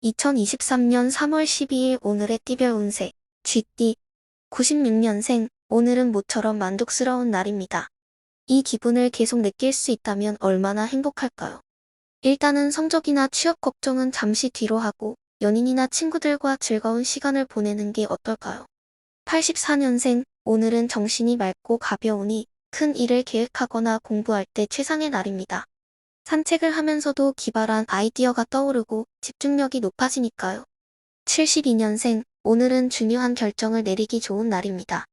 2023년 3월 12일 오늘의 띠별 운세 쥐띠 96년생 오늘은 모처럼 만족스러운 날입니다. 이 기분을 계속 느낄 수 있다면 얼마나 행복할까요? 일단은 성적이나 취업 걱정은 잠시 뒤로 하고 연인이나 친구들과 즐거운 시간을 보내는 게 어떨까요? 84년생 오늘은 정신이 맑고 가벼우니 큰 일을 계획하거나 공부할 때 최상의 날입니다. 산책을 하면서도 기발한 아이디어가 떠오르고 집중력이 높아지니까요. 72년생, 오늘은 중요한 결정을 내리기 좋은 날입니다.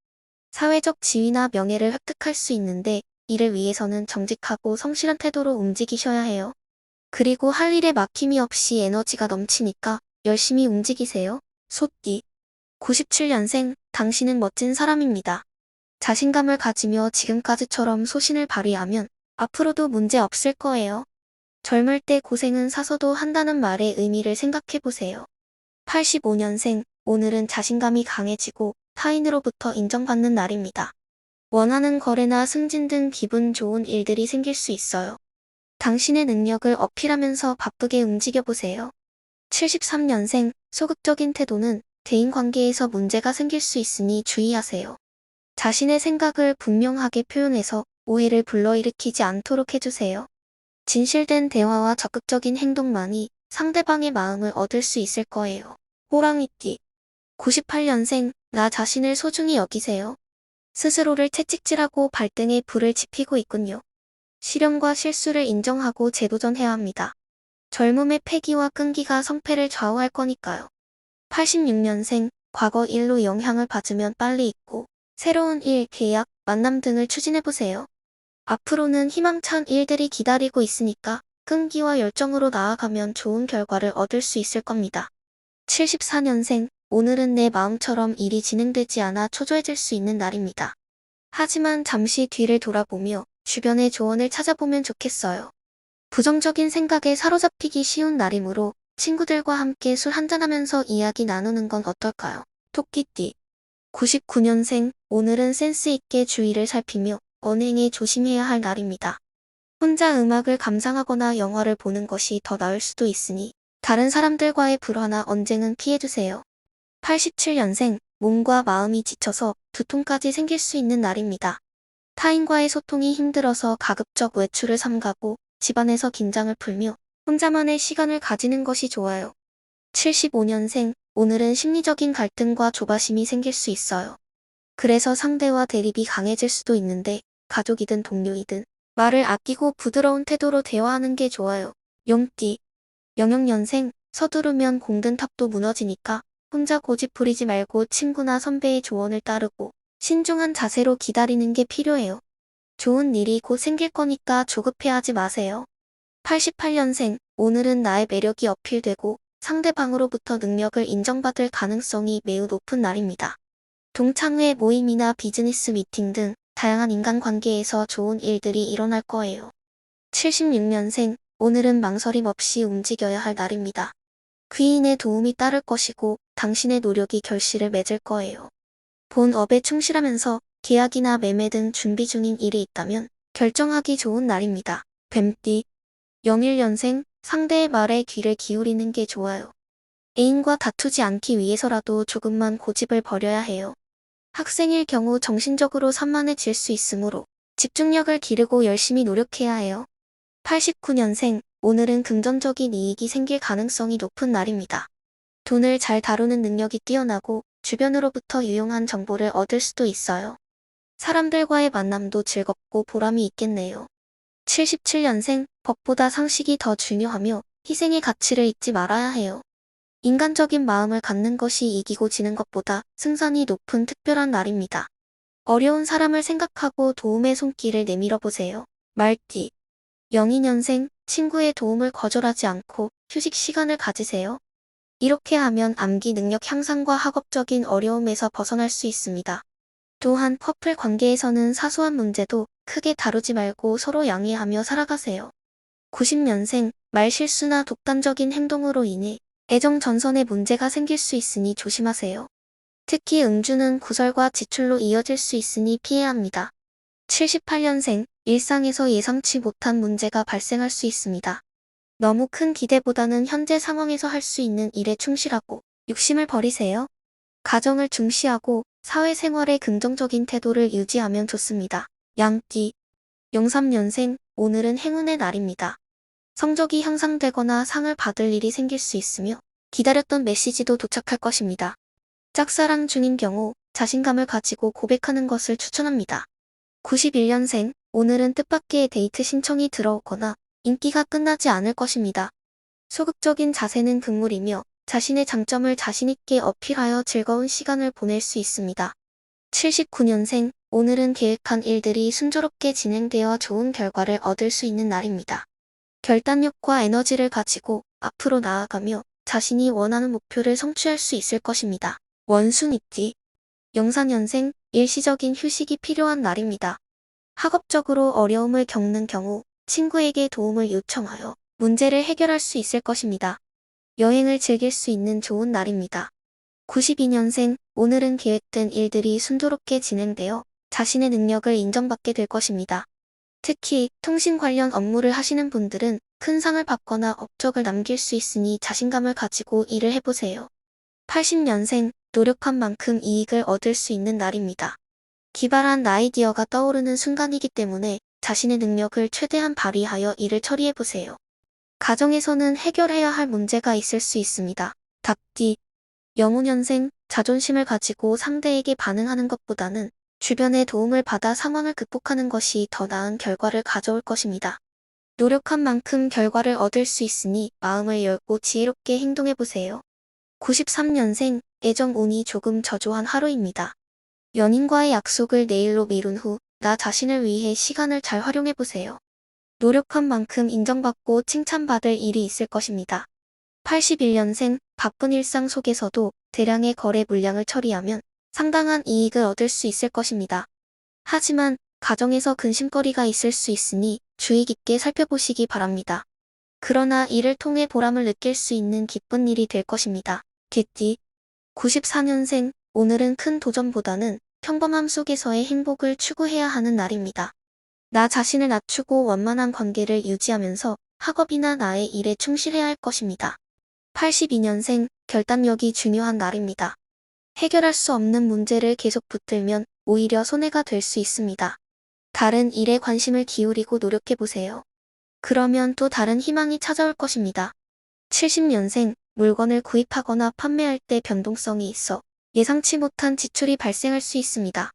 사회적 지위나 명예를 획득할 수 있는데 이를 위해서는 정직하고 성실한 태도로 움직이셔야 해요. 그리고 할 일에 막힘이 없이 에너지가 넘치니까 열심히 움직이세요. 소띠 97년생, 당신은 멋진 사람입니다. 자신감을 가지며 지금까지처럼 소신을 발휘하면 앞으로도 문제 없을 거예요. 젊을 때 고생은 사서도 한다는 말의 의미를 생각해보세요. 85년생, 오늘은 자신감이 강해지고 타인으로부터 인정받는 날입니다. 원하는 거래나 승진 등 기분 좋은 일들이 생길 수 있어요. 당신의 능력을 어필하면서 바쁘게 움직여보세요. 73년생, 소극적인 태도는 대인관계에서 문제가 생길 수 있으니 주의하세요. 자신의 생각을 분명하게 표현해서 오해를 불러일으키지 않도록 해주세요. 진실된 대화와 적극적인 행동만이 상대방의 마음을 얻을 수 있을 거예요. 호랑이띠 98년생, 나 자신을 소중히 여기세요. 스스로를 채찍질하고 발등에 불을 지피고 있군요. 실현과 실수를 인정하고 재도전해야 합니다. 젊음의 패기와 끈기가 성패를 좌우할 거니까요. 86년생, 과거 일로 영향을 받으면 빨리 잊고 새로운 일, 계약, 만남 등을 추진해보세요. 앞으로는 희망찬 일들이 기다리고 있으니까 끈기와 열정으로 나아가면 좋은 결과를 얻을 수 있을 겁니다. 74년생, 오늘은 내 마음처럼 일이 진행되지 않아 초조해질 수 있는 날입니다. 하지만 잠시 뒤를 돌아보며 주변의 조언을 찾아보면 좋겠어요. 부정적인 생각에 사로잡히기 쉬운 날이므로 친구들과 함께 술 한잔하면서 이야기 나누는 건 어떨까요? 토끼띠 99년생, 오늘은 센스 있게 주위를 살피며 언행에 조심해야 할 날입니다. 혼자 음악을 감상하거나 영화를 보는 것이 더 나을 수도 있으니 다른 사람들과의 불화나 언쟁은 피해주세요. 87년생, 몸과 마음이 지쳐서 두통까지 생길 수 있는 날입니다. 타인과의 소통이 힘들어서 가급적 외출을 삼가고 집안에서 긴장을 풀며 혼자만의 시간을 가지는 것이 좋아요. 75년생, 오늘은 심리적인 갈등과 조바심이 생길 수 있어요. 그래서 상대와 대립이 강해질 수도 있는데 가족이든 동료이든 말을 아끼고 부드러운 태도로 대화하는 게 좋아요. 용띠 00년생, 서두르면 공든 탑도 무너지니까 혼자 고집 부리지 말고 친구나 선배의 조언을 따르고 신중한 자세로 기다리는 게 필요해요. 좋은 일이 곧 생길 거니까 조급해하지 마세요. 88년생, 오늘은 나의 매력이 어필되고 상대방으로부터 능력을 인정받을 가능성이 매우 높은 날입니다. 동창회 모임이나 비즈니스 미팅 등 다양한 인간관계에서 좋은 일들이 일어날 거예요. 76년생, 오늘은 망설임 없이 움직여야 할 날입니다. 귀인의 도움이 따를 것이고 당신의 노력이 결실을 맺을 거예요. 본 업에 충실하면서 계약이나 매매 등 준비 중인 일이 있다면 결정하기 좋은 날입니다. 뱀띠 01년생, 상대의 말에 귀를 기울이는 게 좋아요. 애인과 다투지 않기 위해서라도 조금만 고집을 버려야 해요. 학생일 경우 정신적으로 산만해질 수 있으므로 집중력을 기르고 열심히 노력해야 해요. 89년생, 오늘은 금전적인 이익이 생길 가능성이 높은 날입니다. 돈을 잘 다루는 능력이 뛰어나고 주변으로부터 유용한 정보를 얻을 수도 있어요. 사람들과의 만남도 즐겁고 보람이 있겠네요. 77년생, 법보다 상식이 더 중요하며 희생의 가치를 잊지 말아야 해요. 인간적인 마음을 갖는 것이 이기고 지는 것보다 승산이 높은 특별한 날입니다. 어려운 사람을 생각하고 도움의 손길을 내밀어 보세요. 말띠 02년생, 친구의 도움을 거절하지 않고 휴식 시간을 가지세요. 이렇게 하면 암기 능력 향상과 학업적인 어려움에서 벗어날 수 있습니다. 또한 커플 관계에서는 사소한 문제도 크게 다루지 말고 서로 양해하며 살아가세요. 90년생, 말실수나 독단적인 행동으로 인해 애정 전선에 문제가 생길 수 있으니 조심하세요. 특히 음주는 구설과 지출로 이어질 수 있으니 피해야 합니다. 78년생, 일상에서 예상치 못한 문제가 발생할 수 있습니다. 너무 큰 기대보다는 현재 상황에서 할 수 있는 일에 충실하고 욕심을 버리세요. 가정을 중시하고 사회생활에 긍정적인 태도를 유지하면 좋습니다. 양띠 03년생 오늘은 행운의 날입니다. 성적이 향상되거나 상을 받을 일이 생길 수 있으며 기다렸던 메시지도 도착할 것입니다. 짝사랑 중인 경우 자신감을 가지고 고백하는 것을 추천합니다. 91년생 오늘은 뜻밖의 데이트 신청이 들어오거나 인기가 끝나지 않을 것입니다. 소극적인 자세는 금물이며 자신의 장점을 자신있게 어필하여 즐거운 시간을 보낼 수 있습니다. 79년생 오늘은 계획한 일들이 순조롭게 진행되어 좋은 결과를 얻을 수 있는 날입니다. 결단력과 에너지를 가지고 앞으로 나아가며 자신이 원하는 목표를 성취할 수 있을 것입니다. 원숭이띠 04년생 일시적인 휴식이 필요한 날입니다. 학업적으로 어려움을 겪는 경우 친구에게 도움을 요청하여 문제를 해결할 수 있을 것입니다. 여행을 즐길 수 있는 좋은 날입니다. 92년생 오늘은 계획된 일들이 순조롭게 진행되어 자신의 능력을 인정받게 될 것입니다. 특히 통신 관련 업무를 하시는 분들은 큰 상을 받거나 업적을 남길 수 있으니 자신감을 가지고 일을 해보세요. 80년생 노력한 만큼 이익을 얻을 수 있는 날입니다. 기발한 아이디어가 떠오르는 순간이기 때문에 자신의 능력을 최대한 발휘하여 일을 처리해보세요. 가정에서는 해결해야 할 문제가 있을 수 있습니다. 닭띠 05년생 자존심을 가지고 상대에게 반응하는 것보다는 주변의 도움을 받아 상황을 극복하는 것이 더 나은 결과를 가져올 것입니다. 노력한 만큼 결과를 얻을 수 있으니 마음을 열고 지혜롭게 행동해보세요. 93년생 애정 운이 조금 저조한 하루입니다. 연인과의 약속을 내일로 미룬 후 나 자신을 위해 시간을 잘 활용해보세요. 노력한 만큼 인정받고 칭찬받을 일이 있을 것입니다. 81년생 바쁜 일상 속에서도 대량의 거래 물량을 처리하면 상당한 이익을 얻을 수 있을 것입니다. 하지만 가정에서 근심거리가 있을 수 있으니 주의 깊게 살펴보시기 바랍니다. 그러나 이를 통해 보람을 느낄 수 있는 기쁜 일이 될 것입니다. 개띠 94년생 오늘은 큰 도전보다는 평범함 속에서의 행복을 추구해야 하는 날입니다. 나 자신을 낮추고 원만한 관계를 유지하면서 학업이나 나의 일에 충실해야 할 것입니다. 82년생 결단력이 중요한 날입니다. 해결할 수 없는 문제를 계속 붙들면 오히려 손해가 될 수 있습니다. 다른 일에 관심을 기울이고 노력해보세요. 그러면 또 다른 희망이 찾아올 것입니다. 70년생 물건을 구입하거나 판매할 때 변동성이 있어 예상치 못한 지출이 발생할 수 있습니다.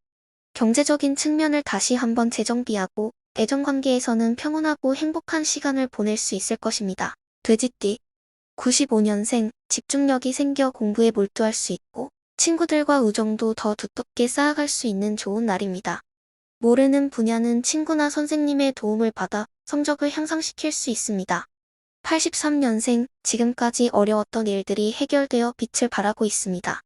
경제적인 측면을 다시 한번 재정비하고 애정관계에서는 평온하고 행복한 시간을 보낼 수 있을 것입니다. 돼지띠 95년생 집중력이 생겨 공부에 몰두할 수 있고 친구들과 우정도 더 두텁게 쌓아갈 수 있는 좋은 날입니다. 모르는 분야는 친구나 선생님의 도움을 받아 성적을 향상시킬 수 있습니다. 83년생 지금까지 어려웠던 일들이 해결되어 빛을 발하고 있습니다.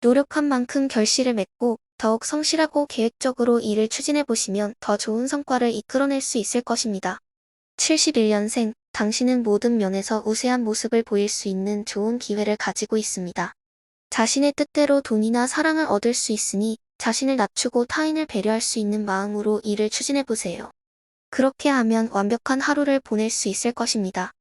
노력한 만큼 결실을 맺고 더욱 성실하고 계획적으로 일을 추진해보시면 더 좋은 성과를 이끌어낼 수 있을 것입니다. 71년생 당신은 모든 면에서 우세한 모습을 보일 수 있는 좋은 기회를 가지고 있습니다. 자신의 뜻대로 돈이나 사랑을 얻을 수 있으니 자신을 낮추고 타인을 배려할 수 있는 마음으로 일을 추진해보세요. 그렇게 하면 완벽한 하루를 보낼 수 있을 것입니다.